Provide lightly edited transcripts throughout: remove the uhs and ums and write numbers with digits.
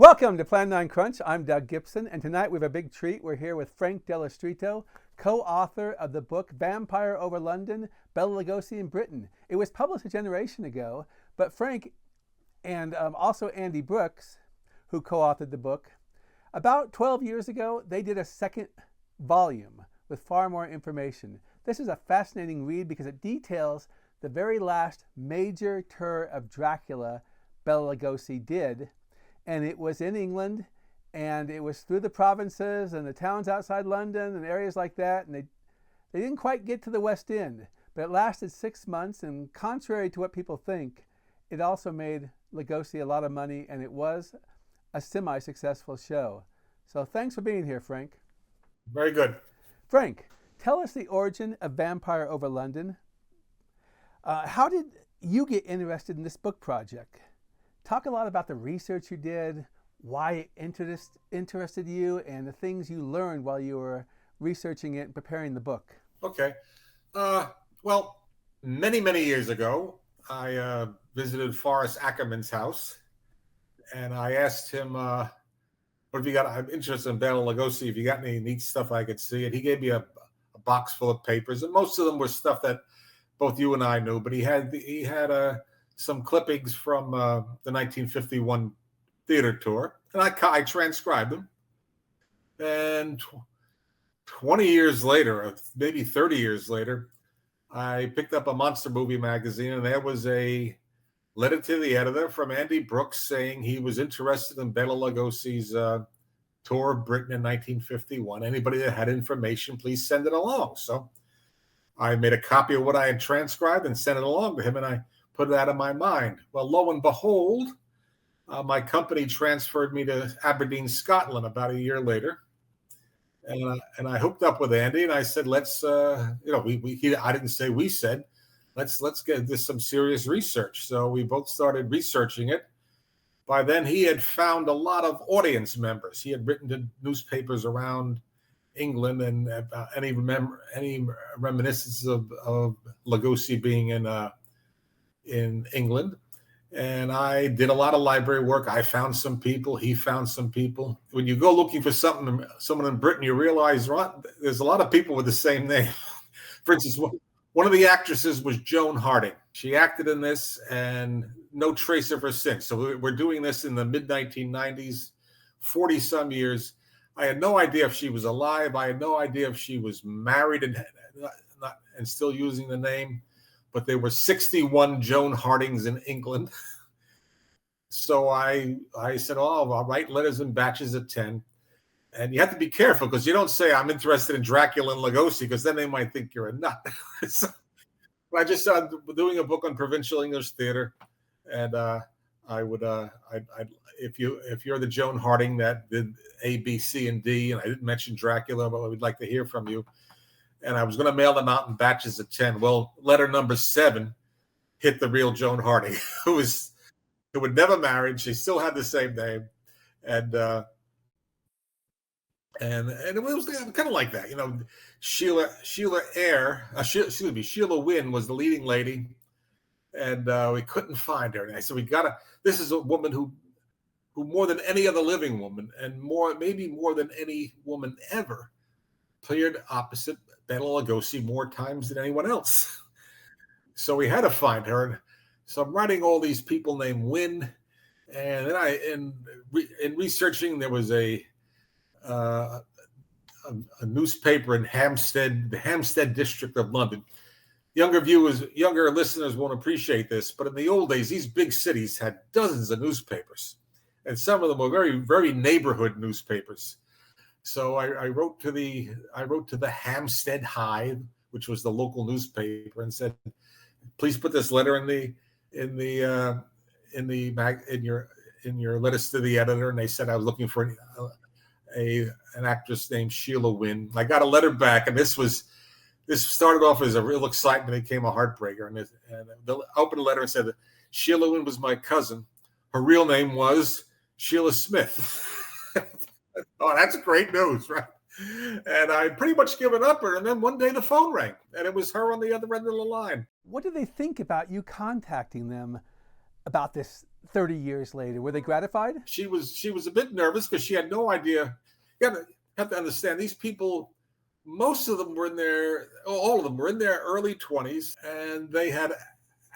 Welcome to Plan9Crunch. I'm Doug Gibson, and tonight we have a big treat. We're here with Frank Dello Stritto, co-author of the book Vampire Over London, Bela Lugosi In Britain. It was published a generation ago, but Frank and also Andi Brooks, who co-authored the book, about 12 years ago, they did a second volume with far more information. This is a fascinating read because it details the very last major tour of Dracula Bela Lugosi did. And it was in England, and it was through the provinces and the towns outside London and areas like that. And they didn't quite get to the West End, but it lasted 6 months. And contrary to what people think, it also made Lugosi a lot of money, and it was a semi-successful show. So thanks for being here, Frank. Very good. Frank, tell us the origin of Vampire Over London. How did you get interested in this book project? Talk a lot about the research you did, why it interested you, and the things you learned while you were researching it and preparing the book. Okay. Well, many years ago, I visited Forrest Ackerman's house, and I asked him, what have you got? I'm interested in Bela Lugosi. If you got any neat stuff I could see. And he gave me a box full of papers, and most of them were stuff that both you and I knew, but he had some clippings from the 1951 theater tour, and I transcribed them. And 20 years later, maybe 30 years later, I picked up a Monster Movie magazine, and there was a letter to the editor from Andi Brooks saying he was interested in Bela Lugosi's tour of Britain in 1951. Anybody that had information, please send it along. So I made a copy of what I had transcribed and sent it along to him, and I put it out of my mind. Well, lo and behold, my company transferred me to Aberdeen, Scotland about a year later. And I hooked up with Andi, and I said, let's, I didn't say we said, let's get this some serious research. So we both started researching it. By then, he had found a lot of audience members. He had written to newspapers around England and any reminiscences of Lugosi being in England. And I did a lot of library work. I found some people. He found some people. When you go looking for someone in Britain, you realize there's a lot of people with the same name. For instance, one of the actresses was Joan Harding. She acted in this, and no trace of her since. So we're doing this in the mid-1990s, 40-some years. I had no idea if she was alive. I had no idea if she was married and still using the name. But there were 61 Joan Hardings in England. So I said, I'll write letters in batches of 10. And you have to be careful because you don't say, I'm interested in Dracula and Lugosi, because then they might think you're a nut. So I just started doing a book on provincial English theater. And if you're the Joan Harding that did A, B, C, and D, and I didn't mention Dracula, but I would like to hear from you. And I was going to mail them out in batches of 10. Well, letter number 7 hit the real Joan Harding, who had never married. She still had the same name, and it was kind of like that, Sheila Wynne was the leading lady, and we couldn't find her. And I said, this is a woman who more than any other living woman, and maybe more than any woman ever, appeared opposite Bela Lugosi more times than anyone else. So we had to find her. And so I'm writing all these people named Wynne. And then in researching, there was a newspaper in Hampstead, the Hampstead district of London. Younger listeners won't appreciate this, but in the old days, these big cities had dozens of newspapers. And some of them were very, very neighborhood newspapers. So I wrote to the Hampstead Hive, which was the local newspaper, and said, please put this letter in your letters to the editor. And they said I was looking for an actress named Sheila Wynne. I got a letter back, and this started off as a real excitement, and became a heartbreaker. And the open letter and said that Sheila Wynne was my cousin. Her real name was Sheila Smith. Oh, that's great news, right? And I'd pretty much given up her. And then one day the phone rang, and it was her on the other end of the line. What did they think about you contacting them about this 30 years later? Were they gratified? She was a bit nervous because she had no idea. You have to understand, these people, most of them were all of them were in their early 20s, and they had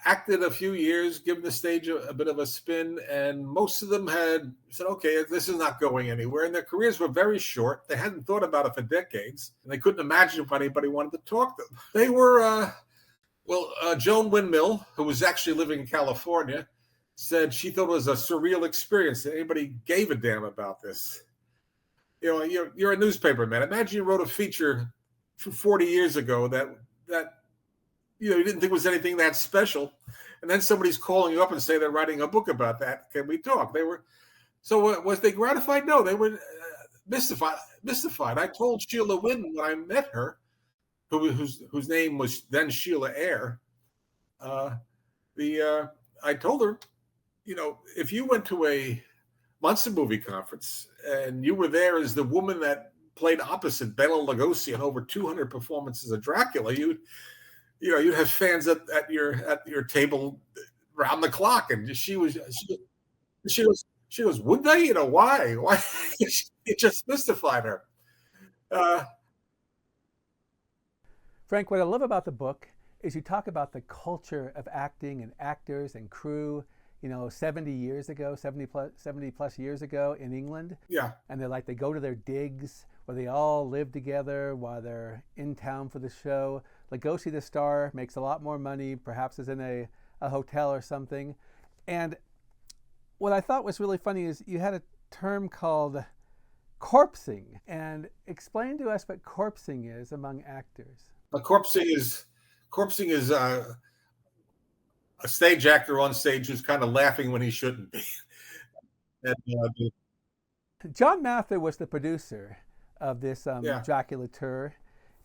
acted a few years, given the stage a bit of a spin, and most of them had said, okay, this is not going anywhere. And their careers were very short. They hadn't thought about it for decades, and they couldn't imagine if anybody wanted to talk to them. They were, Joan Windmill, who was actually living in California, said she thought it was a surreal experience that anybody gave a damn about this. You know, you're a newspaper man. Imagine you wrote a feature 40 years ago that you didn't think was anything that special, and then somebody's calling you up and say they're writing a book about that. Can we talk? They were. So was they gratified? No, they were mystified. I told Sheila Wynn when I met her, whose name was then Sheila Eyre. I told her, if you went to a Munster movie conference and you were there as the woman that played opposite Bela Lugosi in over 200 performances of Dracula, you'd have fans at your table round the clock. And she was, would they? Why? It just mystified her. Frank, what I love about the book is you talk about the culture of acting and actors and crew, 70 plus years ago in England. Yeah. And they go to their digs where they all live together while they're in town for the show. Lugosi, the star, makes a lot more money, perhaps is in a hotel or something. And what I thought was really funny is you had a term called corpsing. And explain to us what corpsing is among actors. Corpsing is a stage actor on stage who's kind of laughing when he shouldn't be. And, John Mather was the producer of this Yeah. Dracula tour.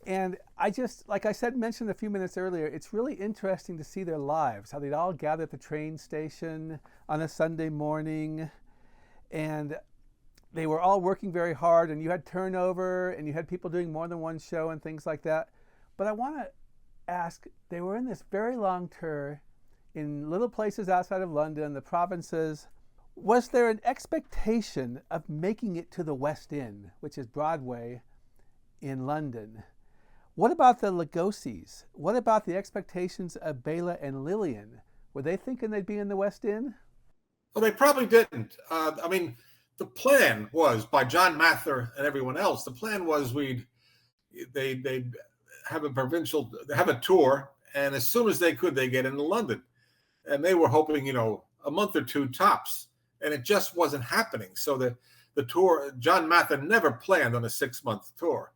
And I just, like I mentioned a few minutes earlier, it's really interesting to see their lives, how they'd all gather at the train station on a Sunday morning. And they were all working very hard, and you had turnover, and you had people doing more than one show and things like that. But I want to ask, they were in this very long tour in little places outside of London, the provinces. Was there an expectation of making it to the West End, which is Broadway in London? What about the Lugosis? What about the expectations of Bela and Lillian? Were they thinking they'd be in the West End? Well, they probably didn't. The plan was, by John Mather and everyone else, the plan was they'd have a tour, and as soon as they could, they get into London. And they were hoping, a month or two tops, and it just wasn't happening. So the tour, John Mather never planned on a 6-month tour.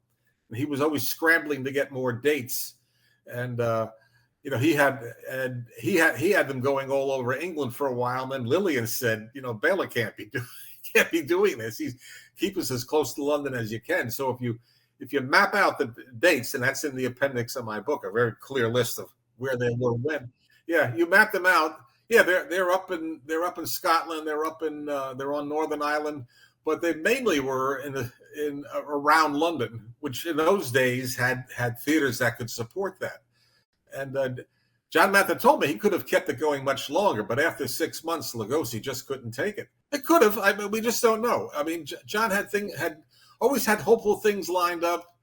And he was always scrambling to get more dates. And, he had them going all over England for a while. And then Lillian said, Bela can't be doing this. Keep us as close to London as you can. So if you map out the dates, and that's in the appendix of my book, a very clear list of where they were when. Yeah, you map them out. Yeah, they're up in Scotland. They're on Northern Ireland, but they mainly were in around London, which in those days had theaters that could support that. And John Mather told me he could have kept it going much longer, but after 6 months, Lugosi just couldn't take it. It could have. We just don't know. John had always had hopeful things lined up.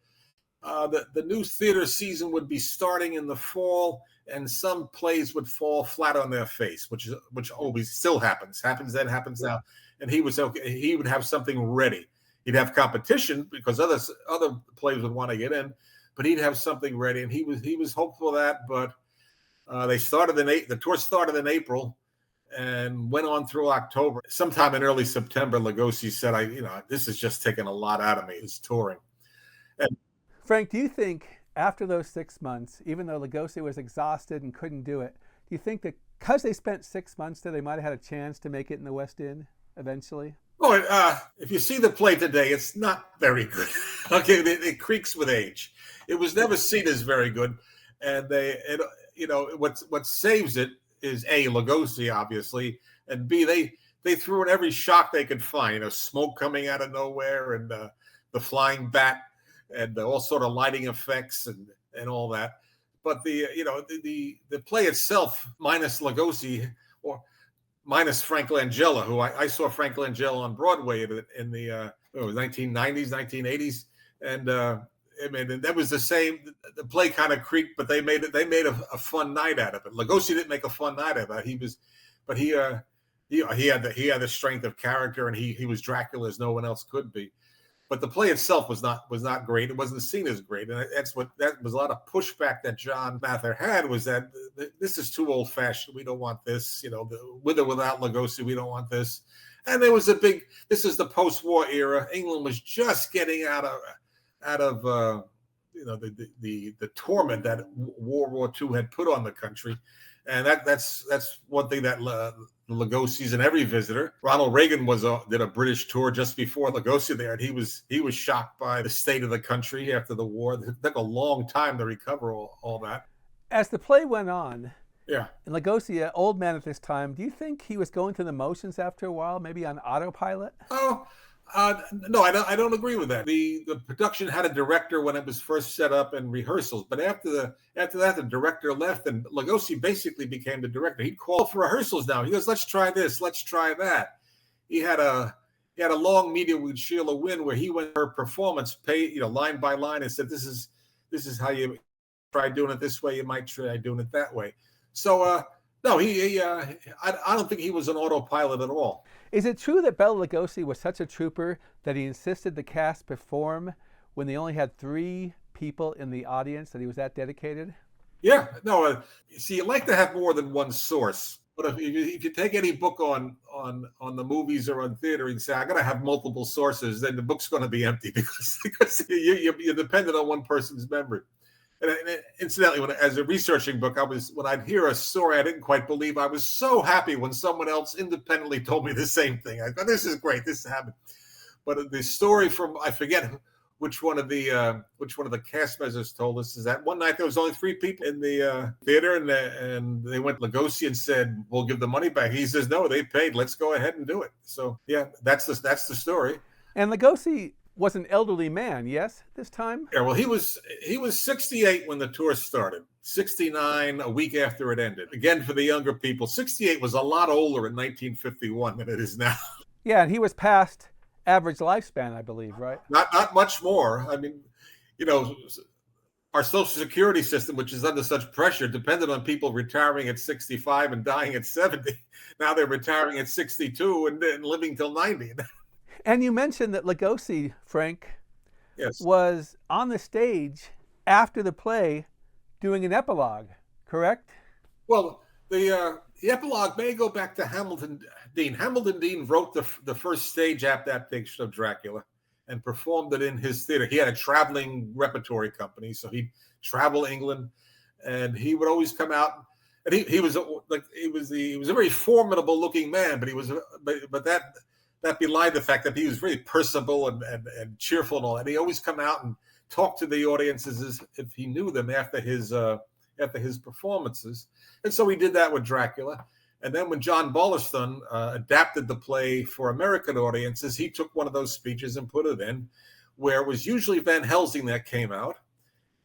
The new theater season would be starting in the fall, and some plays would fall flat on their face, which always still happens now. And he was okay. He would have something ready. He'd have competition because other plays would want to get in, but he'd have something ready. And he was hopeful of that. But the tour started in April and went on through October. Sometime in early September, Lugosi said, this is just taking a lot out of me, this touring. And Frank, do you think after those 6 months, even though Lugosi was exhausted and couldn't do it, do you think that because they spent 6 months there, they might have had a chance to make it in the West End eventually? If you see the play today, it's not very good. Okay, it creaks with age. It was never seen as very good, and what saves it is A, Lugosi, obviously, and B, they threw in every shock they could find. Smoke coming out of nowhere, and the flying bat, and all sort of lighting effects and all that. But the play itself, minus Lugosi, or minus Frank Langella, who I saw Frank Langella on Broadway in the 1990s, 1980s, and I mean that was the same. The play kind of creaked, but they made a fun night out of it. Lugosi didn't make a fun night out of it. He had the strength of character, and he was Dracula as no one else could be. But the play itself was not great. It wasn't seen as great, and that was a lot of pushback that John Mather had, was that this is too old fashioned. We don't want this, with or without Lugosi. We don't want this. And there was this is the post-war era. England was just getting out of the torment that World War II had put on the country, and that's one thing that Lugosi's and every visitor. Ronald Reagan did a British tour just before Lugosi there, and he was shocked by the state of the country after the war. It took a long time to recover all that. As the play went on, yeah, and Lugosi, an old man at this time, do you think he was going through the motions after a while, maybe on autopilot? Oh, no, I don't agree with that. The production had a director when it was first set up and rehearsals, but after that, the director left, and Lugosi basically became the director. He'd call for rehearsals now. He goes, "Let's try this, let's try that." He had a long meeting with Sheila Wynne where he went her performance, line by line, and said, "This is how you try doing it this way. You might try doing it that way." So, no, I don't think he was an autopilot at all. Is it true that Bela Lugosi was such a trooper that he insisted the cast perform when they only had 3 people in the audience, that he was that dedicated? Yeah, no. See, you like to have more than one source, but if you take any book on the movies or on theater and say, "I got to have multiple sources," then the book's going to be empty because you're dependent on one person's memory. And incidentally, as a researching book, when I'd hear a story I didn't quite believe, I was so happy when someone else independently told me the same thing. I go, "This is great. This happened." But the story from, I forget which one of the cast members told us, is that one night there was only 3 people in the theater, and they went to Lugosi and said, "We'll give the money back." He says, "No, they paid. Let's go ahead and do it." So yeah, that's the story. And Lugosi was an elderly man, yes, this time? Yeah, well, he was 68 when the tour started, 69 a week after it ended. Again, for the younger people, 68 was a lot older in 1951 than it is now. Yeah, and he was past average lifespan, I believe, right? Not much more. I mean, our Social Security system, which is under such pressure, depended on people retiring at 65 and dying at 70. Now they're retiring at 62 and living till 90. And you mentioned that Lugosi, Frank, yes, was on the stage after the play doing an epilogue, correct? Well, the epilogue may go back to Hamilton Dean. Hamilton Dean wrote the first stage adaptation of Dracula and performed it in his theater. He had a traveling repertory company, so he'd travel England, and he would always come out. And he was a very formidable looking man, but that belied the fact that he was very personable and cheerful and all that. He always come out and talk to the audiences as if he knew them after his performances. And so he did that with Dracula. And then when John Ballaston adapted the play for American audiences, he took one of those speeches and put it in, where it was usually Van Helsing that came out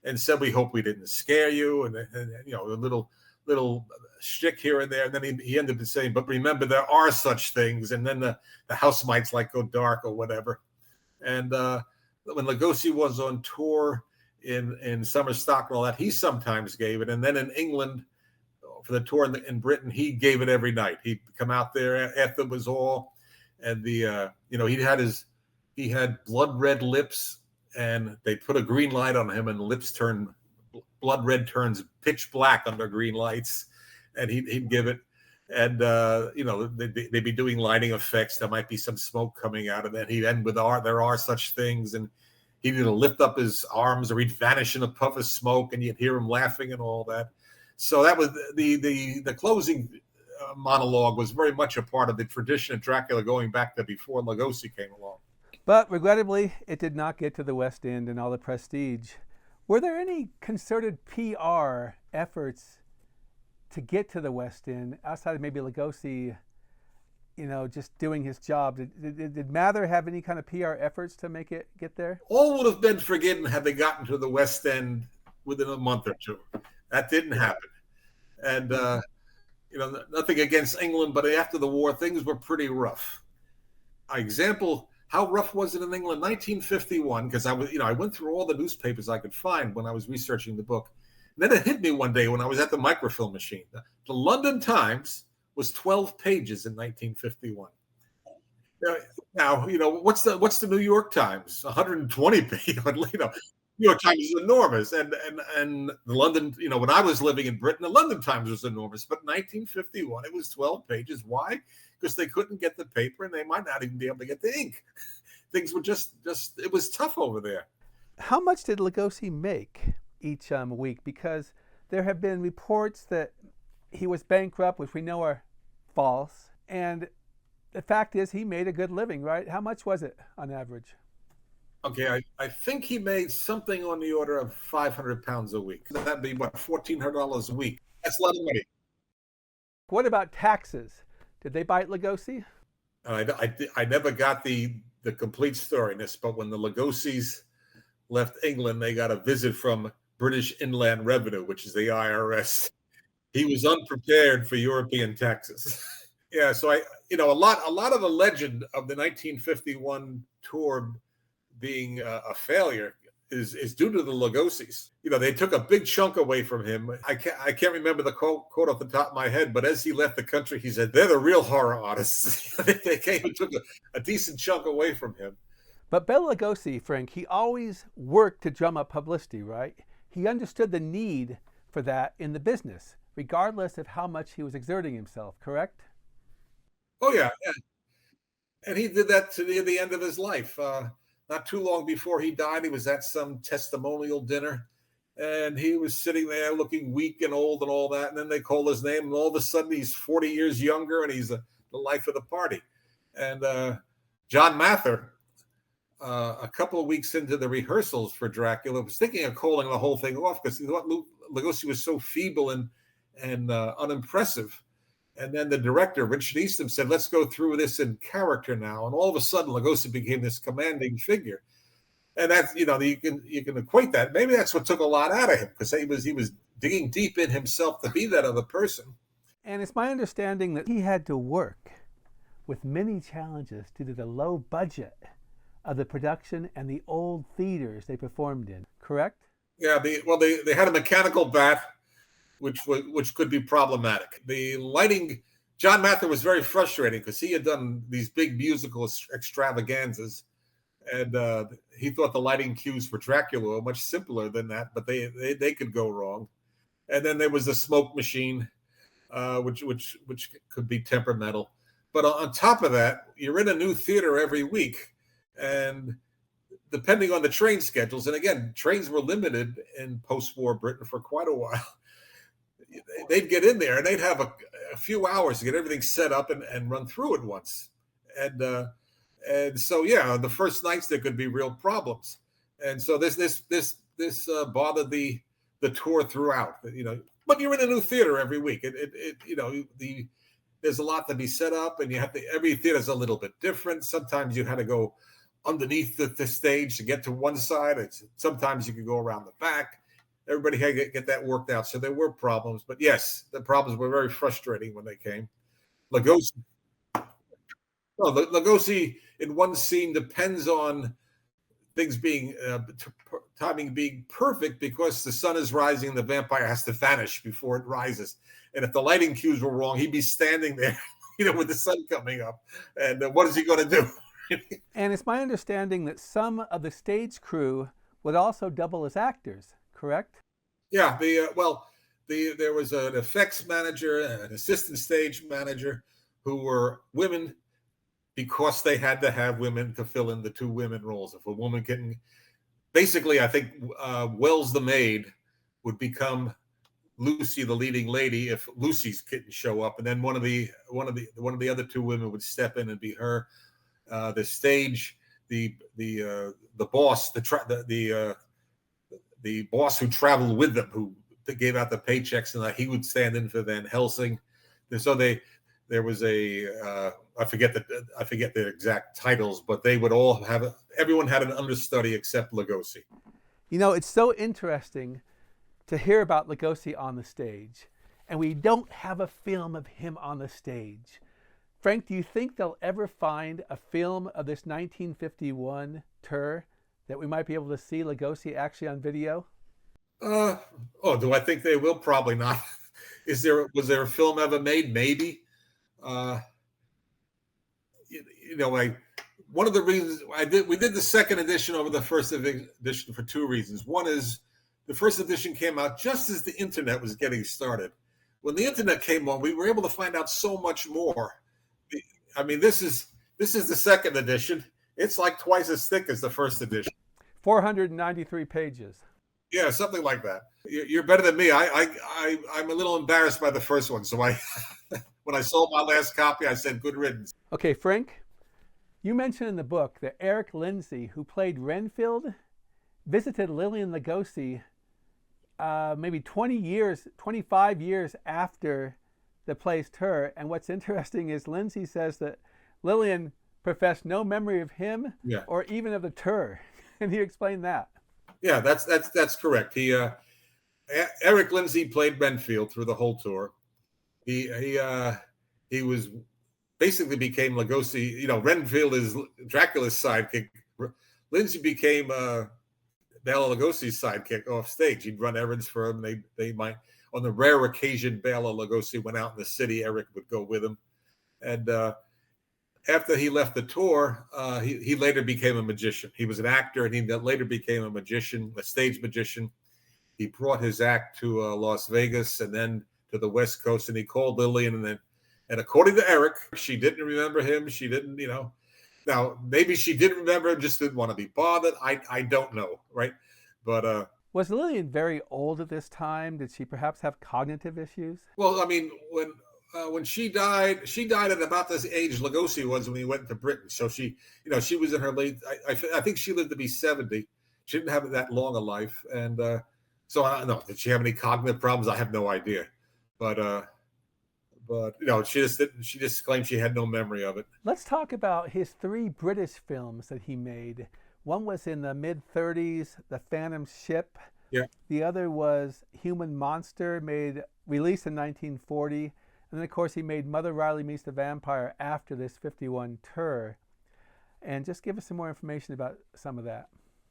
and said, "We hope we didn't scare you," and a little shtick here and there. And then he ended up saying, "But remember, there are such things." And then the house might go dark or whatever. And when Lugosi was on tour in summer stock and all that, he sometimes gave it. And then in England, for the tour in Britain, he gave it every night. He'd come out there after it was all, and he had blood red lips, and they put a green light on him, and the lips blood red turns pitch black under green lights, and he'd give it. And they'd be doing lighting effects. There might be some smoke coming out of that. He'd end with "There are such things," and he'd lift up his arms, or he'd vanish in a puff of smoke, and you'd hear him laughing and all that. So that was the closing monologue was very much a part of the tradition of Dracula, going back to before Lugosi came along. But regrettably, it did not get to the West End and all the prestige. Were there any concerted PR efforts to get to the West End outside of maybe Lugosi, just doing his job? Did Mather have any kind of PR efforts to make it get there? All would have been forgiven had they gotten to the West End within a month or two. That didn't happen. And, Nothing against England, but after the war, things were pretty rough. Example, how rough was it in England? 1951, because I went through all the newspapers I could find when I was researching the book. And then it hit me one day when I was at the microfilm machine. The London Times was 12 pages in 1951. Now, what's the New York Times? 120 pages. New York Times is enormous, and the London, when I was living in Britain, the London Times was enormous. But in 1951, it was 12 pages. Why? Because they couldn't get the paper, and they might not even be able to get the ink. Things were just it was tough over there. How much did Lugosi make each week? Because there have been reports that he was bankrupt, which we know are false, and the fact is he made a good living, right? How much was it on average? Okay, I think he made something on the order of £500 a week. That'd be what, $1,400 a week. That's a lot of money. What about taxes? Did they bite Lugosi? I never got the complete story in this, but when the Lugosis left England, they got a visit from British Inland Revenue, which is the IRS. He was unprepared for European taxes. Yeah, so a lot of the legend of the 1951 tour being a failure is due to the Lugosis. They took a big chunk away from him. I can't remember the quote off the top of my head, but as he left the country, he said, "They're the real horror artists." They came and took a decent chunk away from him. But Bela Lugosi, Frank, he always worked to drum up publicity, right? He understood the need for that in the business, regardless of how much he was exerting himself, correct? Oh, yeah. And he did that to the end of his life. Not too long before he died, he was at some testimonial dinner, and he was sitting there looking weak and old and all that. And then they call his name, and all of a sudden he's 40 years younger, and he's the life of the party. And John Mather, a couple of weeks into the rehearsals for Dracula, was thinking of calling the whole thing off because he thought Lugosi was so feeble and unimpressive. And then the director, Richard Eastham, said, "Let's go through this in character now." And all of a sudden, Lugosi became this commanding figure. And that's, you can equate that. Maybe that's what took a lot out of him, because he was digging deep in himself to be that other person. And it's my understanding that he had to work with many challenges due to the low budget of the production and the old theaters they performed in, correct? Yeah, they had a mechanical bat, which could be problematic. The lighting, John Mather was very frustrating because he had done these big musical extravaganzas, and he thought the lighting cues for Dracula were much simpler than that, but they could go wrong. And then there was the smoke machine, which could be temperamental. But on top of that, you're in a new theater every week, and depending on the train schedules, and again, trains were limited in post-war Britain for quite a while. They'd get in there and they'd have a few hours to get everything set up and run through it once. And so, yeah, the first nights there could be real problems. And so this bothered the tour throughout, but you're in a new theater every week. There's a lot to be set up, and every theater's a little bit different. Sometimes you had to go underneath the stage to get to one side. Sometimes you could go around the back. Everybody had to get that worked out. So there were problems. But yes, the problems were very frustrating when they came. Lugosi in one scene depends on things timing being perfect, because the sun is rising and the vampire has to vanish before it rises. And if the lighting cues were wrong, he'd be standing there, with the sun coming up. And what is he going to do? And it's my understanding that some of the stage crew would also double as actors, correct? Yeah, there was an effects manager, an assistant stage manager, who were women, because they had to have women to fill in the two women roles. If a woman basically, I think Wells the maid would become Lucy the leading lady if Lucy's couldn't show up, and then one of the other two women would step in and be her. The stage, the boss, the boss who traveled with them, who gave out the paychecks, and he would stand in for Van Helsing. And so there was I forget the exact titles, but they would all everyone had an understudy except Lugosi. It's so interesting to hear about Lugosi on the stage. and we don't have a film of him on the stage. Frank, do you think they'll ever find a film of this 1951 tour that we might be able to see Lugosi actually on video? Do I think they will? Probably not. Was there a film ever made? Maybe. One of the reasons we did the second edition over the first edition for two reasons. One is the first edition came out just as the internet was getting started. When the internet came on, we were able to find out so much more. I mean, this is the second edition. It's like twice as thick as the first edition. 493 pages. Yeah, something like that. You're better than me. I'm a little embarrassed by the first one. So when I sold my last copy, I said, good riddance. Okay, Frank, you mentioned in the book that Eric Lindsay, who played Renfield, visited Lillian Lugosi maybe 25 years after the play's tour. And what's interesting is Lindsay says that Lillian professed no memory of him or even of the tour. Can you explain that? Yeah, that's correct. Eric Lindsay played Renfield through the whole tour. He was basically became Lugosi. Renfield is Dracula's sidekick. Lindsay became Bela Lugosi's sidekick off stage. He'd run errands for him. They might, on the rare occasion Bela Lugosi went out in the city, Eric would go with him. And after he left the tour, he later became a magician. He was an actor, and he later became a magician, a stage magician. He brought his act to Las Vegas and then to the West Coast, and he called Lillian. And according to Eric, she didn't remember him. She didn't, Now, maybe she did remember him, just didn't want to be bothered. I don't know, right? But was Lillian very old at this time? Did she perhaps have cognitive issues? Well, I mean, when she died at about this age Lugosi was when he went to Britain. So she was in her late. I think she lived to be 70. She didn't have that long a life, and so I don't know. Did she have any cognitive problems? I have no idea. But she just claimed she had no memory of it. Let's talk about his 3 British films that he made. One was in the mid-30s, The Phantom Ship. Yeah. The other was Human Monster, released in 1940. And then, of course, he made Mother Riley Meets the Vampire after this 51 tour. And just give us some more information about some of that.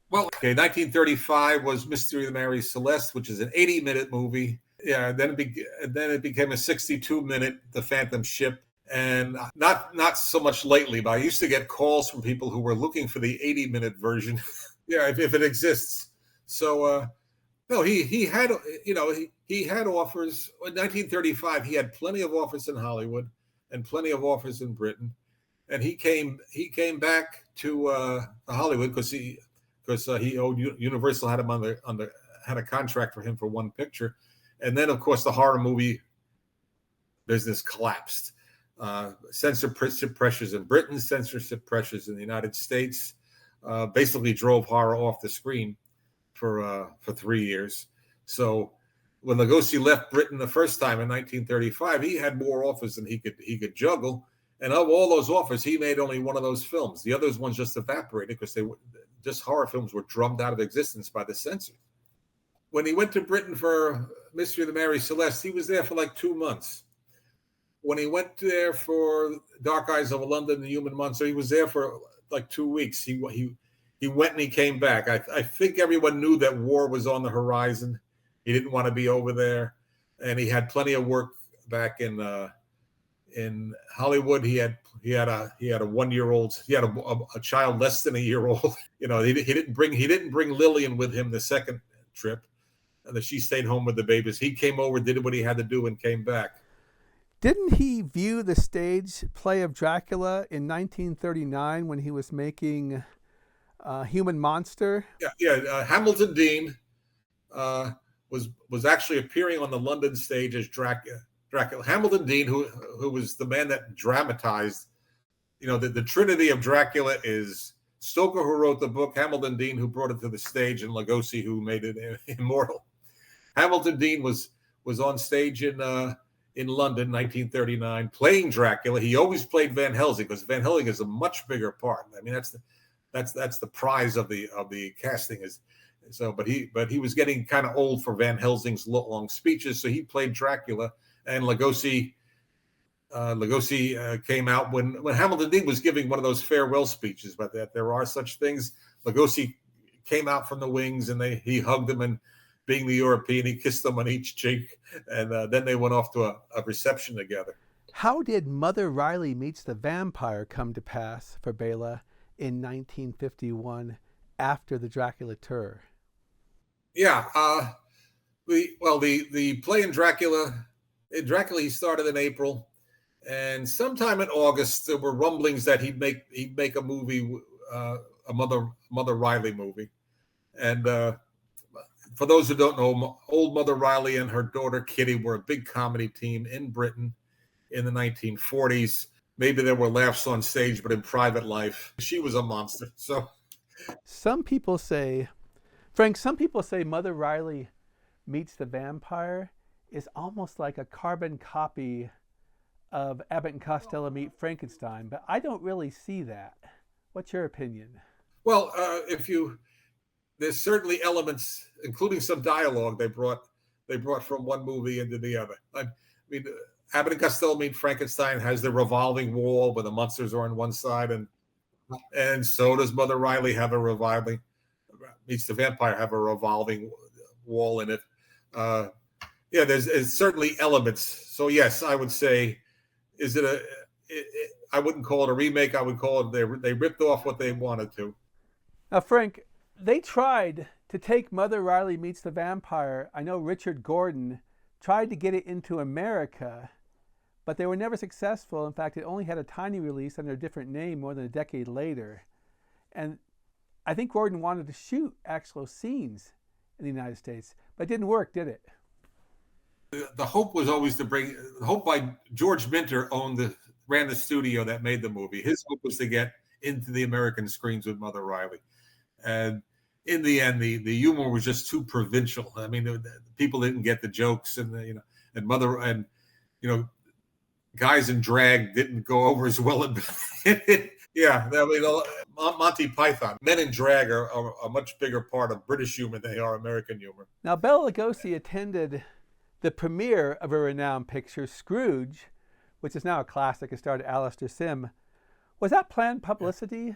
Well, 1935 was Mystery of Mary Celeste, which is an 80-minute movie. Yeah, then it became a 62-minute The Phantom Ship. And not so much lately, but I used to get calls from people who were looking for the 80-minute version. Yeah, if it exists. So, no, he had offers. In 1935, he had plenty of offers in Hollywood and plenty of offers in Britain. And he came back to Hollywood because he owed Universal, had him had a contract for him for one picture. And then, of course, the horror movie business collapsed. Censorship pressures in Britain, censorship pressures in the United States, basically drove horror off the screen for 3 years. So when Lugosi left Britain the first time in 1935, he had more offers than he could juggle. And of all those offers, he made only one of those films. The other ones just evaporated because horror films were drummed out of existence by the censors. When he went to Britain for Mystery of the Mary Celeste, he was there for like 2 months. When he went there for Dark Eyes of London, The Human Monster, he was there for like 2 weeks. He went and he came back. I think everyone knew that war was on the horizon. He didn't want to be over there, and he had plenty of work back in Hollywood. He had a 1-year-old. He had a child less than a year old. He didn't bring Lillian with him the second trip, and that she stayed home with the babies. He came over, did what he had to do, and came back. Didn't he view the stage play of Dracula in 1939 when he was making Human Monster? Yeah. Hamilton Dean was actually appearing on the London stage as Dracula. Hamilton Dean, who was the man that dramatized, the trinity of Dracula is Stoker, who wrote the book, Hamilton Dean, who brought it to the stage, and Lugosi, who made it immortal. Hamilton Dean was on stage in London, 1939, playing Dracula. He always played Van Helsing because Van Helsing is a much bigger part. I mean, that's the prize of the casting is. So, but he was getting kind of old for Van Helsing's long speeches, so he played Dracula. And Lugosi came out when Hamilton Dean was giving one of those farewell speeches, but that there are such things. Lugosi came out from the wings, and he hugged him, and being the European, he kissed them on each cheek, and then they went off to a reception together. How did Mother Riley Meets the Vampire come to pass for Bela in 1951 after the Dracula tour? Yeah, the play in Dracula he started in April, and sometime in August there were rumblings that he'd make a movie, a Mother Riley movie, and for those who don't know, old Mother Riley and her daughter Kitty were a big comedy team in Britain in the 1940s. Maybe there were laughs on stage, but in private life, she was a monster. So, some people say, Frank, Mother Riley Meets the Vampire is almost like a carbon copy of Abbott and Costello Meet Frankenstein, but I don't really see that. What's your opinion? Well, there's certainly elements, including some dialogue they brought from one movie into the other. I mean, Abbott and Costello Meet Frankenstein has the revolving wall where the monsters are on one side, and so does Mother Riley have a revolving Meets the Vampire have a revolving wall in it. There's certainly elements. So yes, I would say, I wouldn't call it a remake. I would call it they ripped off what they wanted to. Now, Frank, they tried to take Mother Riley Meets the Vampire. I know Richard Gordon tried to get it into America, but they were never successful. In fact, it only had a tiny release under a different name more than a decade later. And I think Gordon wanted to shoot actual scenes in the United States, but it didn't work, did it? The hope was always by George Minter ran the studio that made the movie. His hope was to get into the American screens with Mother Riley. And in the end, the humor was just too provincial. I mean, people didn't get the jokes, and guys in drag didn't go over as well. Yeah, I mean, Monty Python, men in drag are a much bigger part of British humor than they are American humor. Now, Bela Lugosi attended the premiere of a renowned picture, Scrooge, which is now a classic. It starred Alistair Sim. Was that planned publicity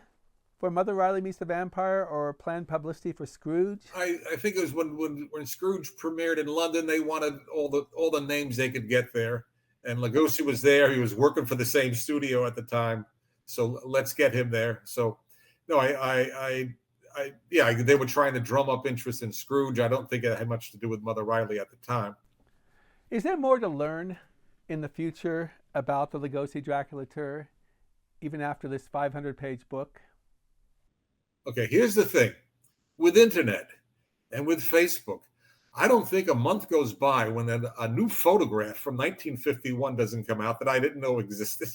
for Mother Riley Meets the Vampire, or planned publicity for Scrooge? I think it was when Scrooge premiered in London, they wanted all the names they could get there. And Lugosi was there. He was working for the same studio at the time. So let's get him there. So, no, they were trying to drum up interest in Scrooge. I don't think it had much to do with Mother Riley at the time. Is there more to learn in the future about the Lugosi Dracula tour, even after this 500-page book? Okay, here's the thing. With internet and with Facebook, I don't think a month goes by when a new photograph from 1951 doesn't come out that I didn't know existed.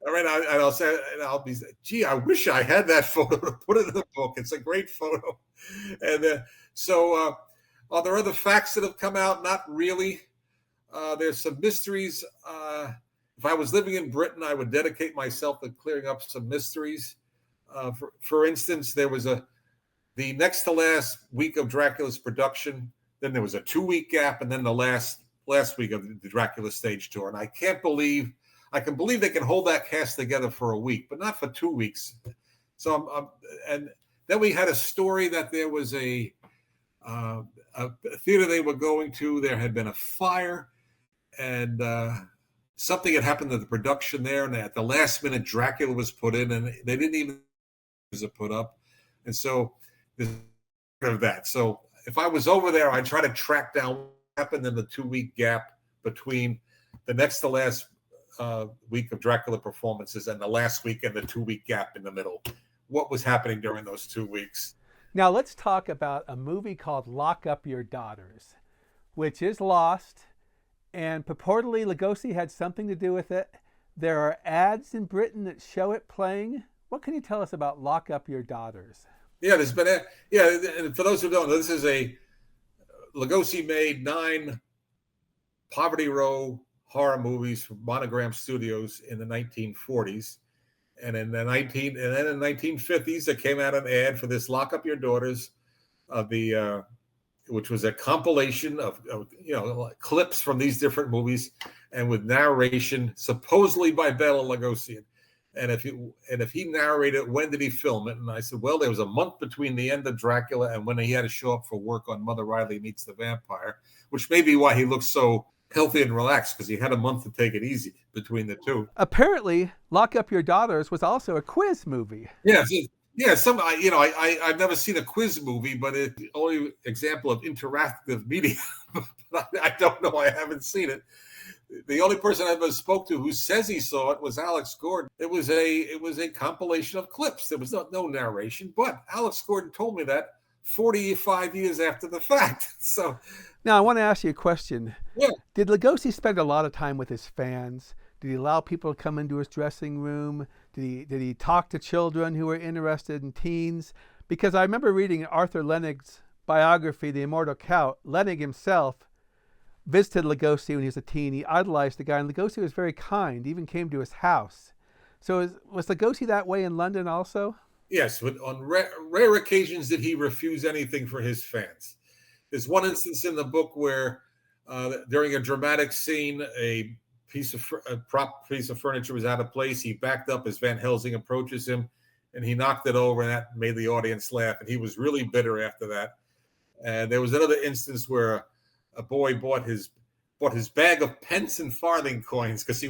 All right, I'll be, gee, I wish I had that photo to put it in the book. It's a great photo. And are there other facts that have come out? Not really. There's some mysteries. If I was living in Britain, I would dedicate myself to clearing up some mysteries. For instance, there was the next to last week of Dracula's production. Then there was a 2-week gap, and then the last week of the Dracula stage tour. And I can believe they can hold that cast together for a week, but not for 2 weeks. So and then we had a story that there was a theater they were going to. There had been a fire, and something had happened to the production there. And at the last minute, Dracula was put in, and they didn't even put up. And so there's of that. So if I was over there, I'd try to track down what happened in the 2-week gap between the next to last week of Dracula performances and the last week and the 2-week gap in the middle. What was happening during those 2 weeks? Now let's talk about a movie called Lock Up Your Daughters, which is lost, and purportedly Lugosi had something to do with it. There are ads in Britain that show it playing. What can you tell us about Lock Up Your Daughters? Yeah, there's been and for those who don't know, this is Lugosi made 9 Poverty Row horror movies for Monogram Studios in the 1940s. And in the 1950s, there came out an ad for this Lock Up Your Daughters. It which was a compilation of clips from these different movies, and with narration supposedly by Bela Lugosi. And if he narrated, when did he film it? And I said, well, there was a month between the end of Dracula and when he had to show up for work on Mother Riley Meets the Vampire, which may be why he looks so healthy and relaxed, because he had a month to take it easy between the two. Apparently, Lock Up Your Daughters was also a quiz movie. Yeah, I've never seen a quiz movie, but it's the only example of interactive media. I don't know. I haven't seen it. The only person I ever spoke to who says he saw it was Alex Gordon. It was a compilation of clips. There was no narration, but Alex Gordon told me that 45 years after the fact. So now I want to ask you a question. Yeah. Did Lugosi spend a lot of time with his fans? Did he allow people to come into his dressing room? Did he talk to children who were interested in teens? Because I remember reading Arthur Lenig's biography, The Immortal Count. Lenig himself visited Lugosi when he was a teen. He idolized the guy, and Lugosi was very kind, even came to his house. So was Lugosi that way in London also? Yes, but on rare occasions did he refuse anything for his fans. There's one instance in the book where during a dramatic scene, a prop piece of furniture was out of place. He backed up as Van Helsing approaches him, and he knocked it over, and that made the audience laugh. And he was really bitter after that. And there was another instance where a boy bought his bag of pence and farthing coins because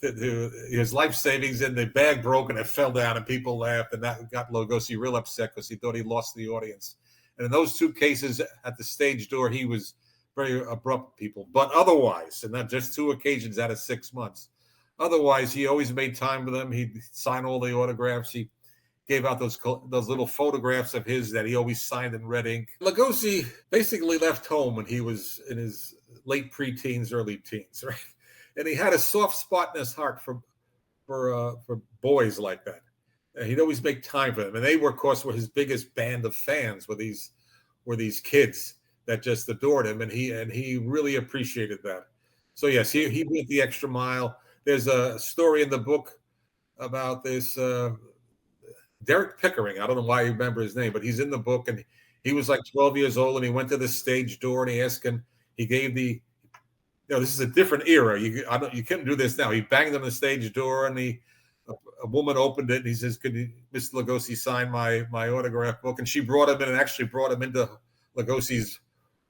his life savings, and the bag broke and it fell down, and people laughed, and that got Lugosi real upset because he thought he lost the audience. And in those two cases at the stage door, he was very abrupt with people. But otherwise, and not just 2 occasions out of 6 months, otherwise he always made time for them. He'd sign all the autographs. He gave out those little photographs of his that he always signed in red ink. Lugosi basically left home when he was in his late preteens, early teens, right? And he had a soft spot in his heart for boys like that. And he'd always make time for them, and they were, of course, his biggest band of fans. Were these kids that just adored him, and he really appreciated that. So yes, he went the extra mile. There's a story in the book about this. Derek Pickering, I don't know why you remember his name, but he's in the book, and he was like 12 years old, and he went to the stage door, and he asked him, he gave this is a different era. You couldn't do this now. He banged on the stage door, and a woman opened it, and he says, could Mr. Lugosi sign my autograph book? And she brought him in, and actually brought him into Lugosi's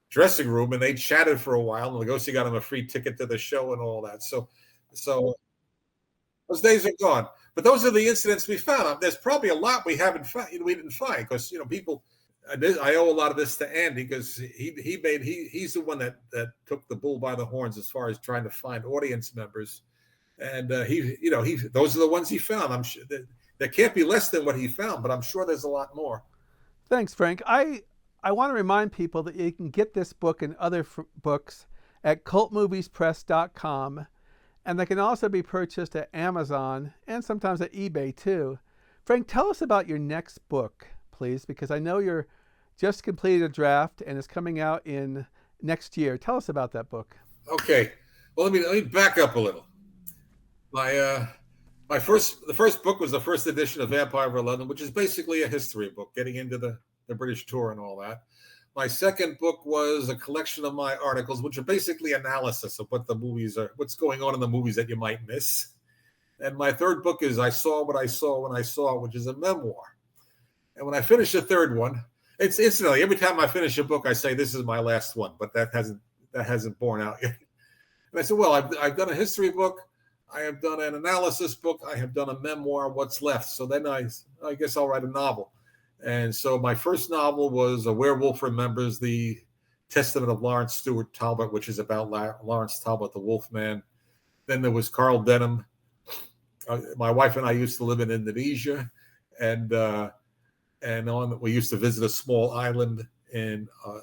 dressing room, and they chatted for a while, and Lugosi got him a free ticket to the show and all that. So those days are gone. But those are the incidents we found. There's probably a lot we didn't find because people. I owe a lot of this to Andy because he's the one that took the bull by the horns as far as trying to find audience members, and those are the ones he found. I'm sure there can't be less than what he found, but I'm sure there's a lot more. Thanks, Frank. I want to remind people that you can get this book and other books at cultmoviespress.com. And they can also be purchased at Amazon and sometimes at eBay too. Frank, tell us about your next book, please, because I know you're just completed a draft and it's coming out in next year. Tell us about that book. Okay. Well, let me back up a little. The first book was the first edition of Vampire over London, which is basically a history book, getting into the British tour and all that. My second book was a collection of my articles, which are basically analysis of what the movies are, what's going on in the movies that you might miss. And my third book is I Saw What I Saw When I Saw It, which is a memoir. And when I finish the third one, it's instantly, every time I finish a book, I say, this is my last one, but that hasn't borne out yet. And I said, well, I've done a history book. I have done an analysis book. I have done a memoir. What's left? So then I guess I'll write a novel. And so my first novel was A Werewolf Remembers, the Testament of Lawrence Stewart Talbot, which is about Lawrence Talbot, the Wolfman. Then there was Carl Denham. My wife and I used to live in Indonesia, and we used to visit a small island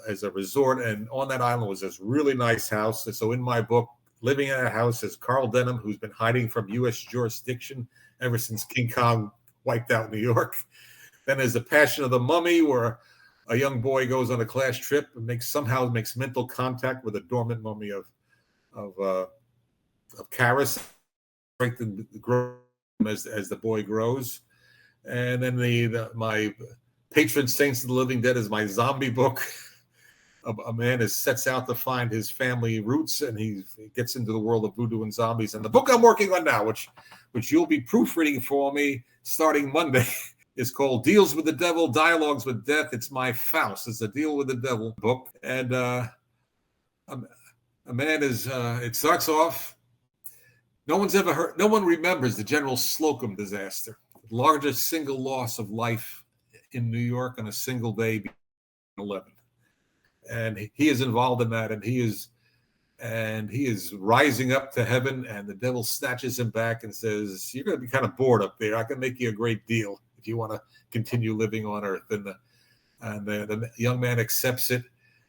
as a resort. And on that island was this really nice house. And so in my book, living in that house is Carl Denham, who's been hiding from U.S. jurisdiction ever since King Kong wiped out New York. Then there's The Passion of the Mummy, where a young boy goes on a class trip and somehow makes mental contact with a dormant mummy of Caris, strengthened as the boy grows. And then my Patron Saints of the Living Dead is my zombie book. a man sets out to find his family roots, and he gets into the world of voodoo and zombies. And the book I'm working on now, which you'll be proofreading for me starting Monday, is called Deals with the Devil, Dialogues with Death. It's my Faust. It's a Deal with the Devil book. And a man is, it starts off, no one remembers the General Slocum disaster, the largest single loss of life in New York on a single day, 11. And he is involved in that, and he is rising up to heaven, and the devil snatches him back and says, "You're going to be kind of bored up there. I can make you a great deal if you want to continue living on Earth." And the young man accepts it,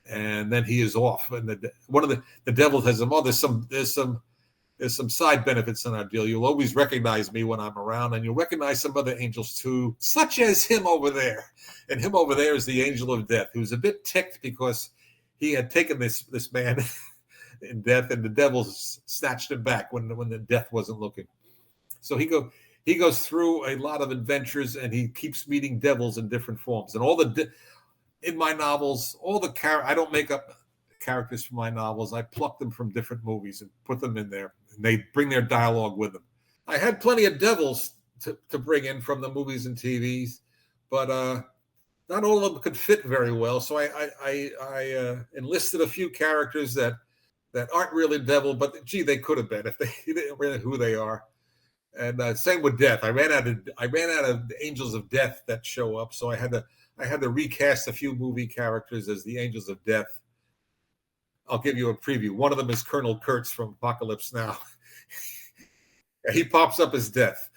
and then he is off. And one of the devil has him. Oh, there's some side benefits in our deal. You'll always recognize me when I'm around, and you'll recognize some other angels too, such as him over there. And him over there is the angel of death, who's a bit ticked because he had taken this man in death, and the devil snatched him back when the death wasn't looking. So he goes through a lot of adventures, and he keeps meeting devils in different forms. And in my novels, I don't make up characters for my novels. I pluck them from different movies and put them in there, and they bring their dialogue with them. I had plenty of devils to bring in from the movies and TVs, but not all of them could fit very well. So I enlisted a few characters that aren't really devil, but gee, they could have been if they didn't really know who they are. And same with death. I ran out of angels of death that show up, so I had to recast a few movie characters as the angels of death. I'll give you a preview. One of them is Colonel Kurtz from Apocalypse Now. He pops up as death,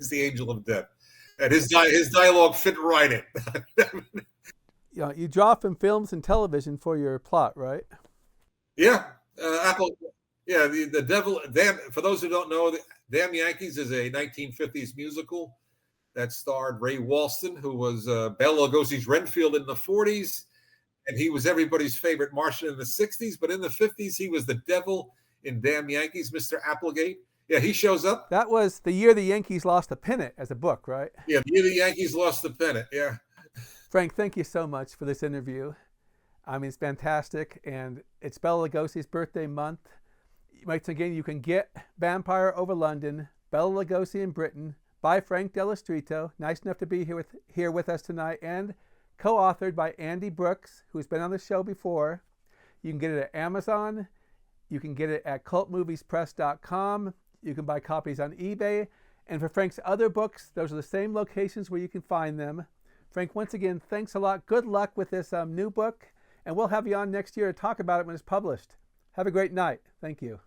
as the angel of death. And his dialogue fit right in. Yeah, you draw from films and television for your plot, right? Yeah. The devil. For those who don't know, Damn Yankees is a 1950s musical that starred Ray Walston, who was Bela Lugosi's Renfield in the 40s. And he was everybody's favorite Martian in the 60s. But in the 50s, he was the devil in Damn Yankees, Mr. Applegate. Yeah, he shows up. That was the year the Yankees lost the pennant as a book, right? Yeah, the year the Yankees lost the pennant, yeah. Frank, thank you so much for this interview. I mean, it's fantastic, and it's Bela Lugosi's birthday month. Once again, you can get Vampire Over London, Bela Lugosi in Britain, by Frank Dello Stritto, nice enough to be here with us tonight, and co-authored by Andi Brooks, who's been on the show before. You can get it at Amazon. You can get it at cultmoviespress.com. You can buy copies on eBay. And for Frank's other books, those are the same locations where you can find them. Frank, once again, thanks a lot. Good luck with this new book. And we'll have you on next year to talk about it when it's published. Have a great night. Thank you.